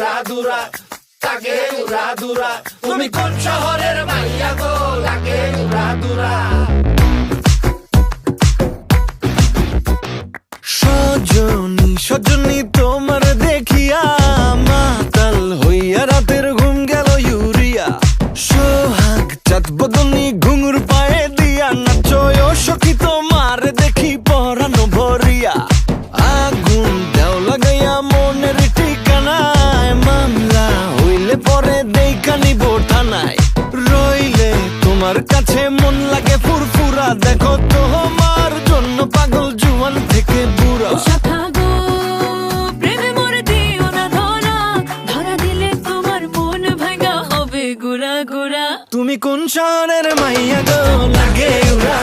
উড়া দুরা লাগে উড়া দুরা তুমি কোন শহরের মাইয়া গো লাগে উড়া দুরা সজনী সজনী তোমার দেখিয়া মাতাল হইয়া রাতের ঘুম গেল ইউরিয়া সোহাগ চাঁদ বদনী ঘুঙুর পায়ে দিয়া নাচয় সখী তোমার দেখি পরানো ভরিয়া আগুন দেও লাগাইয়া মনের ঠিকানায় মামলা হইলে পরে দেখা নিব থানায় রইলে তোমার কাছে মন লাগে ফুরফুরা দেখো তোমার জন্য পাগল জুয়ান থেকে বুড়া তুমি কোন শহরের মাইয়া গো লাগে উড়া